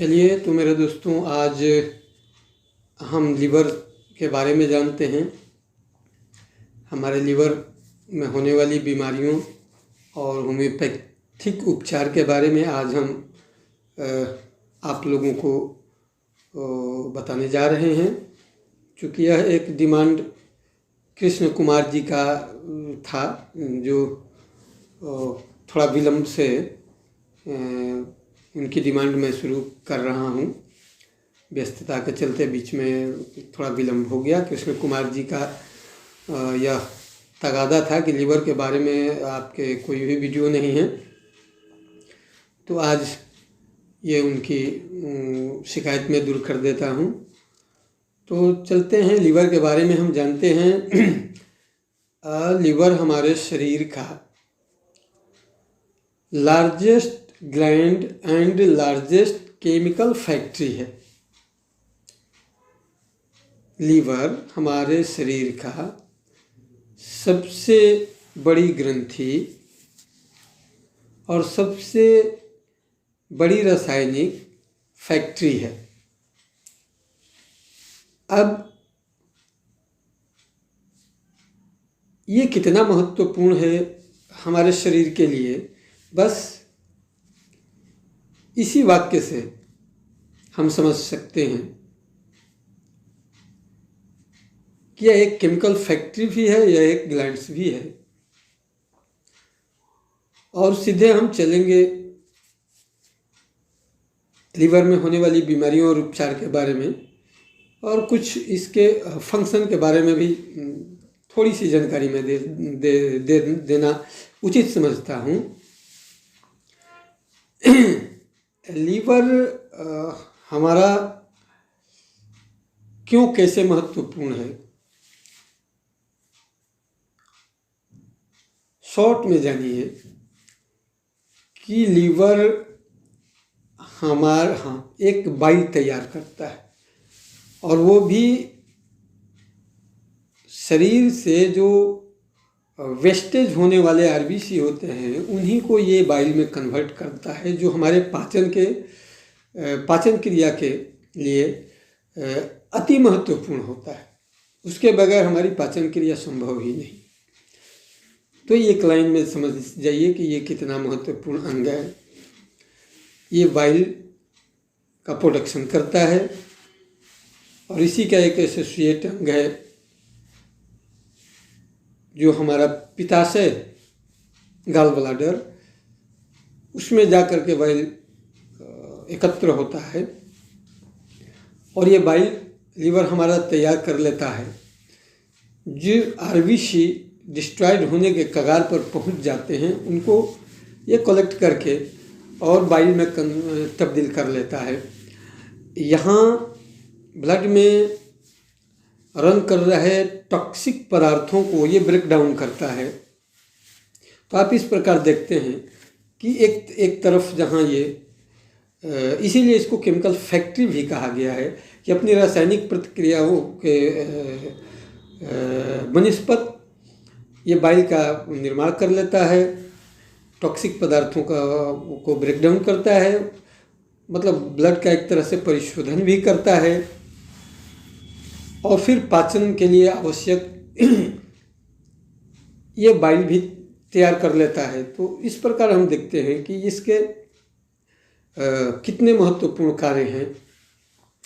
चलिए तो मेरे दोस्तों, आज हम लीवर के बारे में जानते हैं। हमारे लीवर में होने वाली बीमारियों और होम्योपैथिक उपचार के बारे में आज हम आप लोगों को बताने जा रहे हैं। चूँकि यह एक डिमांड कृष्ण कुमार जी का था, जो थोड़ा विलम्ब से उनकी डिमांड मैं शुरू कर रहा हूँ। व्यस्तता के चलते बीच में थोड़ा विलम्ब हो गया। कृष्ण कुमार जी का यह तगादा था कि लीवर के बारे में आपके कोई भी वीडियो नहीं है, तो आज ये उनकी शिकायत में दूर कर देता हूँ। तो चलते हैं, लीवर के बारे में हम जानते हैं। लीवर हमारे शरीर का largest gland and largest chemical factory है। लीवर हमारे शरीर का सबसे बड़ी ग्रंथि और सबसे बड़ी रासायनिक फैक्ट्री है। अब ये कितना महत्वपूर्ण है हमारे शरीर के लिए, बस इसी वाक्य से हम समझ सकते हैं कि यह एक केमिकल फैक्ट्री भी है, यह एक ग्लैंड्स भी है। और सीधे हम चलेंगे लीवर में होने वाली बीमारियों और उपचार के बारे में, और कुछ इसके फंक्शन के बारे में भी थोड़ी सी जानकारी मैं देना उचित समझता हूँ। लीवर हमारा क्यों, कैसे महत्वपूर्ण है, शॉर्ट में जानिए कि लीवर हमारा एक बाइल तैयार करता है, और वो भी शरीर से जो वेस्टेज होने वाले आरबीसी होते हैं उन्हीं को ये बाइल में कन्वर्ट करता है, जो हमारे पाचन क्रिया के लिए अति महत्वपूर्ण होता है। उसके बगैर हमारी पाचन क्रिया संभव ही नहीं। तो ये एक लाइन में समझ जाइए कि ये कितना महत्वपूर्ण अंग है। ये बाइल का प्रोडक्शन करता है, और इसी का एक एसोसिएट अंग है जो हमारा पित्ताशय गॉल ब्लैडर, उसमें जाकर के बाइल एकत्र होता है, और ये बाइल लीवर हमारा तैयार कर लेता है। जो आरबीसी डिस्ट्रॉयड होने के कगार पर पहुंच जाते हैं उनको ये कलेक्ट करके और बाइल में तब्दील कर लेता है। यहाँ ब्लड में रन कर रहे टॉक्सिक पदार्थों को ये ब्रेक डाउन करता है। तो आप इस प्रकार देखते हैं कि एक तरफ जहाँ ये इसीलिए इसको केमिकल फैक्ट्री भी कहा गया है कि अपनी रासायनिक प्रतिक्रियाओं के बनिस्पत ये बाइल का निर्माण कर लेता है, टॉक्सिक पदार्थों को ब्रेक डाउन करता है, मतलब ब्लड का एक तरह से परिशोधन भी करता है, और फिर पाचन के लिए आवश्यक ये बाइल भी तैयार कर लेता है। तो इस प्रकार हम देखते हैं कि इसके कितने महत्वपूर्ण कार्य हैं।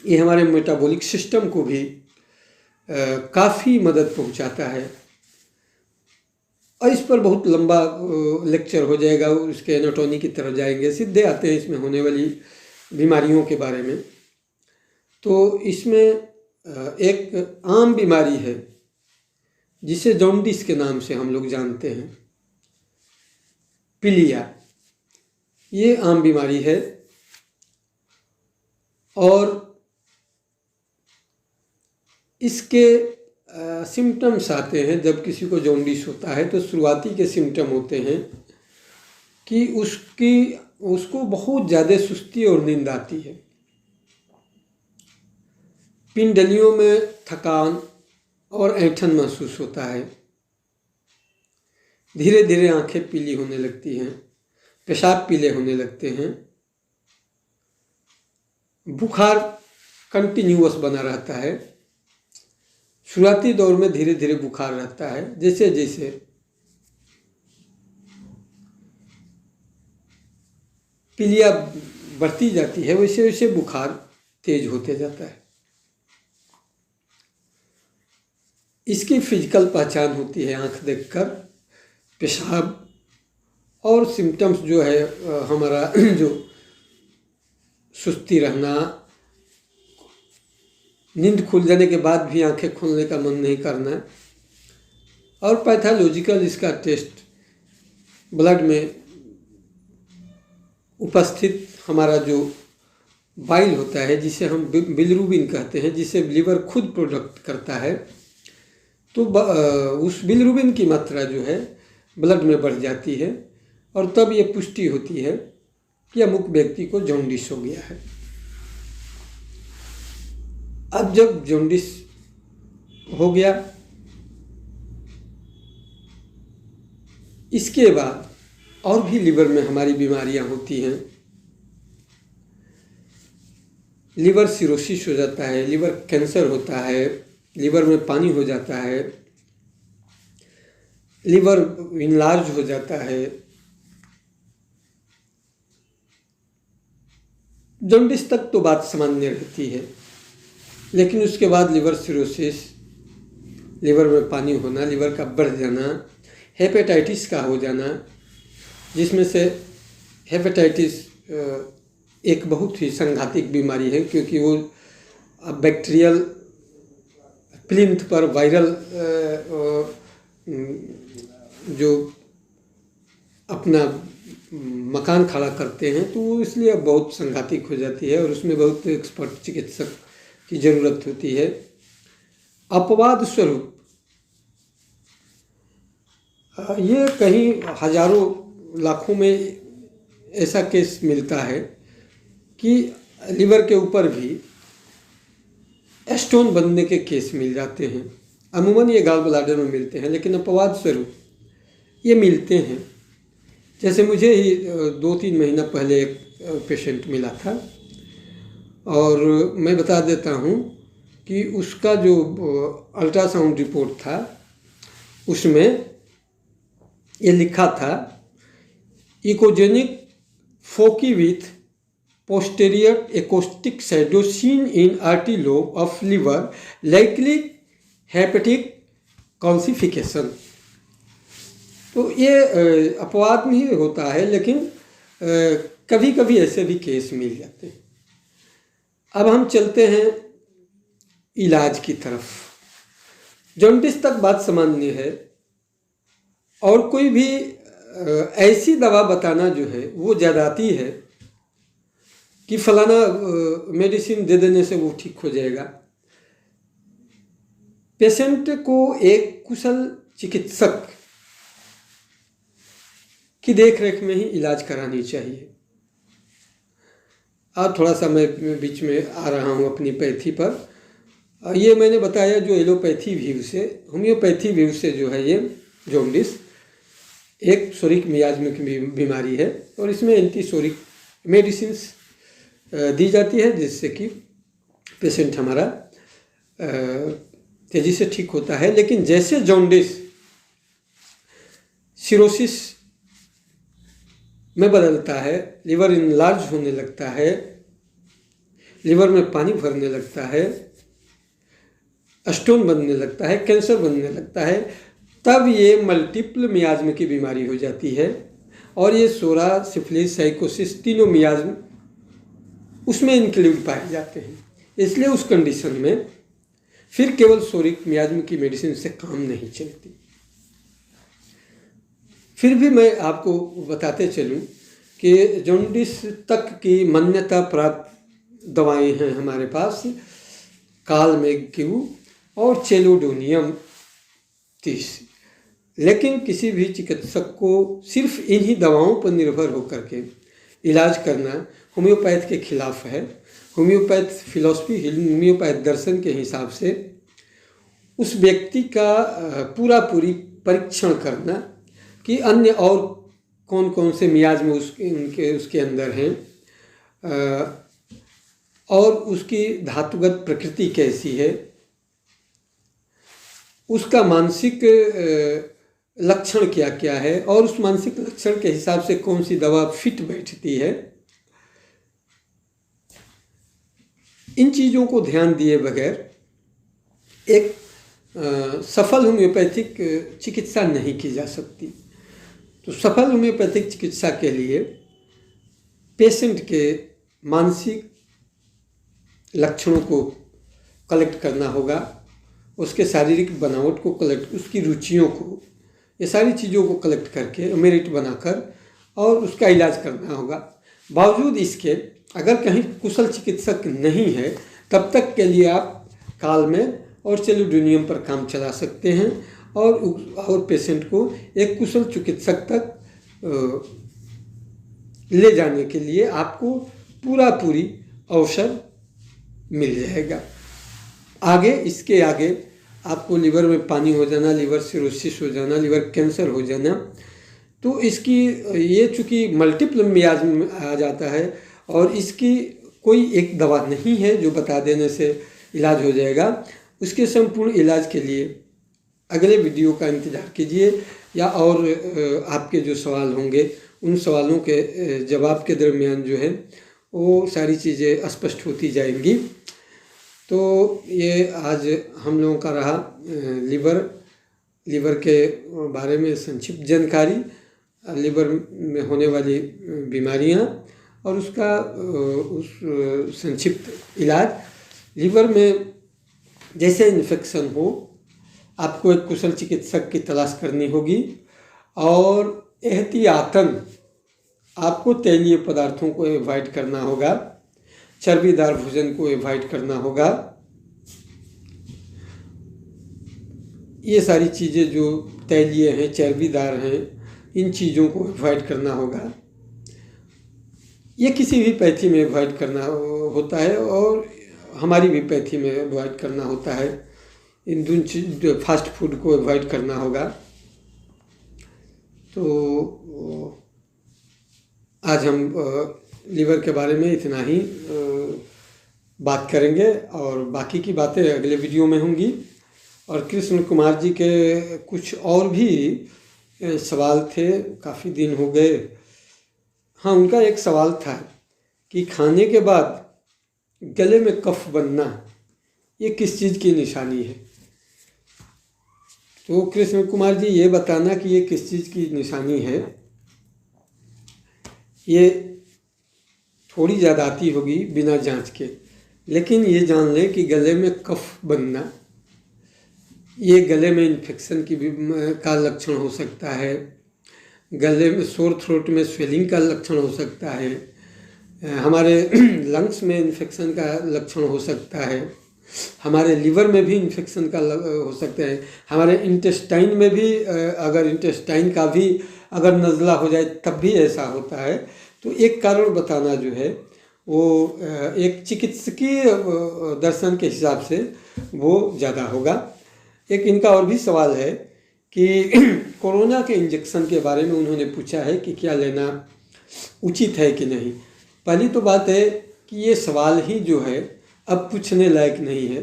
ये हमारे मेटाबॉलिक सिस्टम को भी काफ़ी मदद पहुंचाता है, और इस पर बहुत लंबा लेक्चर हो जाएगा, उसके एनाटॉमी की तरफ जाएंगे, सीधे आते हैं इसमें होने वाली बीमारियों के बारे में। तो इसमें एक आम बीमारी है जिसे जॉन्डिस के नाम से हम लोग जानते हैं, पीलिया। ये आम बीमारी है, और इसके सिम्टम्स आते हैं जब किसी को जॉन्डिस होता है। तो शुरुआती के सिम्टम होते हैं कि उसको बहुत ज़्यादा सुस्ती और नींद आती है, पिंडलियों में थकान और ऐंठन महसूस होता है, धीरे धीरे आंखें पीली होने लगती हैं, पेशाब पीले होने लगते हैं, बुखार कंटिन्यूअस बना रहता है। शुरुआती दौर में धीरे धीरे बुखार रहता है, जैसे जैसे पीलिया बढ़ती जाती है वैसे वैसे बुखार तेज होते जाता है। इसकी फिजिकल पहचान होती है आंख देखकर, पेशाब और सिम्टम्स जो है हमारा जो सुस्ती रहना, नींद खुल जाने के बाद भी आंखें खोलने का मन नहीं करना, और पैथोलॉजिकल इसका टेस्ट ब्लड में उपस्थित हमारा जो बाइल होता है जिसे हम बिलिरुबिन कहते हैं, जिसे लीवर खुद प्रोडक्ट करता है, तो उस बिलिरुबिन की मात्रा जो है ब्लड में बढ़ जाती है और तब ये पुष्टि होती है कि अमुक व्यक्ति को जॉन्डिस हो गया है। अब जब जॉन्डिस हो गया, इसके बाद और भी लीवर में हमारी बीमारियां होती हैं। लीवर सिरोसिस हो जाता है, लीवर कैंसर होता है, लीवर में पानी हो जाता है, लीवर इनलार्ज हो जाता है। जॉन्डिस तक तो बात सामान्य रहती है, लेकिन उसके बाद लीवर सिरोसिस, लीवर में पानी होना, लीवर का बढ़ जाना, हेपेटाइटिस का हो जाना, जिसमें से हेपेटाइटिस एक बहुत ही संघातिक बीमारी है, क्योंकि वो बैक्टीरियल प्लिंथ पर वायरल जो अपना मकान खड़ा करते हैं, तो वो इसलिए बहुत संघातिक हो जाती है और उसमें बहुत एक्सपर्ट चिकित्सक की ज़रूरत होती है। अपवाद स्वरूप ये कहीं हजारों लाखों में ऐसा केस मिलता है कि लीवर के ऊपर भी स्टोन बनने के केस मिल जाते हैं। अमूमन ये गॉल ब्लैडर में मिलते हैं, लेकिन अपवाद स्वरूप ये मिलते हैं। जैसे मुझे ही 2-3 महीना पहले एक पेशेंट मिला था, और मैं बता देता हूँ कि उसका जो अल्ट्रासाउंड रिपोर्ट था उसमें ये लिखा था, echogenic foci with posterior acoustic shadow seen in artery lobe of liver, likely hepatic calcification। तो ये अपवाद नहीं होता है, लेकिन कभी कभी ऐसे भी केस मिल जाते हैं। अब हम चलते हैं इलाज की तरफ। जॉन्डिस तक बात सामान्य है, और कोई भी ऐसी दवा बताना जो है वो ज़्यादाती है कि फलाना मेडिसिन दे देने से वो ठीक हो जाएगा। पेशेंट को एक कुशल चिकित्सक की देखरेख में ही इलाज करानी चाहिए। और थोड़ा सा मैं बीच में आ रहा हूँ अपनी पैथी पर। ये मैंने बताया जो एलोपैथी व्यू से, होम्योपैथी व्यू से जो है ये जॉन्डिस एक सोरिक मियाज्म की बीमारी है, और इसमें एंटीसोरिक मेडिसिन दी जाती है, जिससे कि पेशेंट हमारा तेज़ी से ठीक होता है। लेकिन जैसे जॉन्डिस सिरोसिस में बदलता है, लीवर इनलार्ज होने लगता है, लीवर में पानी भरने लगता है, स्टोन बनने लगता है, कैंसर बनने लगता है, तब ये मल्टीपल मियाज्म की बीमारी हो जाती है। और ये सोरा, सिफिलिस, साइकोसिस तीनों मियाज्म उसमें इंक्लूड पाए जाते हैं। इसलिए उस कंडीशन में फिर केवल सोरिक मियाज्म की मेडिसिन से काम नहीं चलती। फिर भी मैं आपको बताते चलूं कि जॉन्डिस तक की मान्यता प्राप्त दवाएं हैं हमारे पास, कालमेग्यू और चेलोडोनियम 30। लेकिन किसी भी चिकित्सक को सिर्फ इन्हीं दवाओं पर निर्भर होकर के इलाज करना होम्योपैथ के खिलाफ है। होम्योपैथ फिलॉसफी, होम्योपैथ दर्शन के हिसाब से उस व्यक्ति का पूरी परीक्षण करना कि अन्य और कौन कौन से मियाज में उसके अंदर हैं, और उसकी धातुगत प्रकृति कैसी है, उसका मानसिक लक्षण क्या क्या है और उस मानसिक लक्षण के हिसाब से कौन सी दवा फिट बैठती है, इन चीज़ों को ध्यान दिए बगैर एक सफल होम्योपैथिक चिकित्सा नहीं की जा सकती। तो सफल होम्योपैथिक चिकित्सा के लिए पेशेंट के मानसिक लक्षणों को कलेक्ट करना होगा, उसके शारीरिक बनावट को कलेक्ट, उसकी रुचियों को, ये सारी चीज़ों को कलेक्ट करके मेरिट बनाकर और उसका इलाज करना होगा। बावजूद इसके अगर कहीं कुशल चिकित्सक नहीं है तब तक के लिए आप काल में और सेलुडोनियम पर काम चला सकते हैं और पेशेंट को एक कुशल चिकित्सक तक ले जाने के लिए आपको पूरी अवसर मिल जाएगा। इसके आगे आपको लिवर में पानी हो जाना, लिवर सिरोसिस हो जाना, लिवर कैंसर हो जाना, तो इसकी ये चूँकि मल्टीपल मियाज में आ जाता है और इसकी कोई एक दवा नहीं है जो बता देने से इलाज हो जाएगा। उसके संपूर्ण इलाज के लिए अगले वीडियो का इंतज़ार कीजिए या और आपके जो सवाल होंगे उन सवालों के जवाब के दरमियान जो है वो सारी चीज़ें स्पष्ट होती जाएंगी। तो ये आज हम लोगों का रहा लिवर के बारे में संक्षिप्त जानकारी, लिवर में होने वाली बीमारियां और उसका उस संक्षिप्त इलाज। लिवर में जैसे इन्फेक्शन हो आपको एक कुशल चिकित्सक की तलाश करनी होगी और एहतियातन आपको तैलीय पदार्थों को अवॉइड करना होगा, चर्बीदार भोजन को अवॉइड करना होगा। ये सारी चीज़ें जो तैलीय हैं, चर्बीदार हैं, इन चीज़ों को अवॉइड करना होगा। ये किसी भी पैथी में अवॉइड करना होता है और हमारी भी पैथी में अवॉइड करना होता है। इन दोनों चीज फास्ट फूड को अवॉइड करना होगा। तो आज हम लिवर के बारे में इतना ही बात करेंगे और बाकी की बातें अगले वीडियो में होंगी। और कृष्ण कुमार जी के कुछ और भी सवाल थे, काफ़ी दिन हो गए। हाँ, उनका एक सवाल था कि खाने के बाद गले में कफ बनना ये किस चीज़ की निशानी है। तो कृष्ण कुमार जी ये बताना कि ये किस चीज़ की निशानी है, ये थोड़ी ज़्यादती होगी बिना जांच के, लेकिन ये जान लें कि गले में कफ बनना ये गले में इन्फेक्शन की का लक्षण हो सकता है, गले में सोर थ्रोट में स्वेलिंग का लक्षण हो सकता है, हमारे लंग्स में इन्फेक्शन का लक्षण हो सकता है, हमारे लिवर में भी इन्फेक्शन का हो सकता है, हमारे इंटेस्टाइन में भी अगर इंटेस्टाइन का भी अगर नज़ला हो जाए तब भी ऐसा होता है। तो एक कारण बताना जो है वो एक चिकित्सकीय दर्शन के हिसाब से वो ज़्यादा होगा। एक इनका और भी सवाल है कि कोरोना के इंजेक्शन के बारे में उन्होंने पूछा है कि क्या लेना उचित है कि नहीं। पहली तो बात है कि ये सवाल ही जो है अब पूछने लायक नहीं है,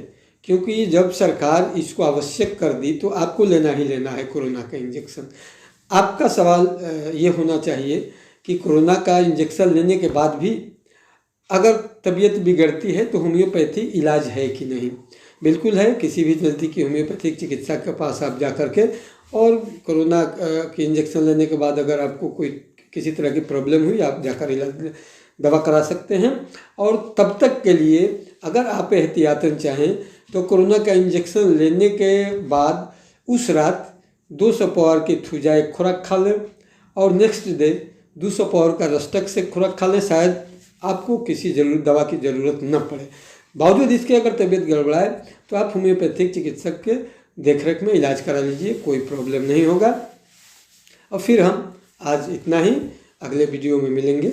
क्योंकि जब सरकार इसको आवश्यक कर दी तो आपको लेना ही लेना है कोरोना का इंजेक्शन। आपका सवाल ये होना चाहिए कि कोरोना का इंजेक्शन लेने के बाद भी अगर तबीयत बिगड़ती है तो होम्योपैथी इलाज है कि नहीं। बिल्कुल है, किसी भी नज़दीकी होम्योपैथिक चिकित्सक के पास आप जा कर के और कोरोना के इंजेक्शन लेने के बाद अगर आपको कोई किसी तरह की प्रॉब्लम हुई आप जाकर इलाज दवा करा सकते हैं। और तब तक के लिए अगर आप एहतियातन चाहें तो कोरोना का इंजेक्शन लेने के बाद उस रात 200 पावर की थूजा खुराक खा लें और नेक्स्ट डे 200 पावर का रस्टक से खुराक खा लें, शायद आपको किसी दवा की ज़रूरत न पड़े। बावजूद इसके अगर तबीयत गड़बड़ाए तो आप होम्योपैथिक चिकित्सक के देखरेख में इलाज करा लीजिए, कोई प्रॉब्लम नहीं होगा। और फिर हम आज इतना ही, अगले वीडियो में मिलेंगे।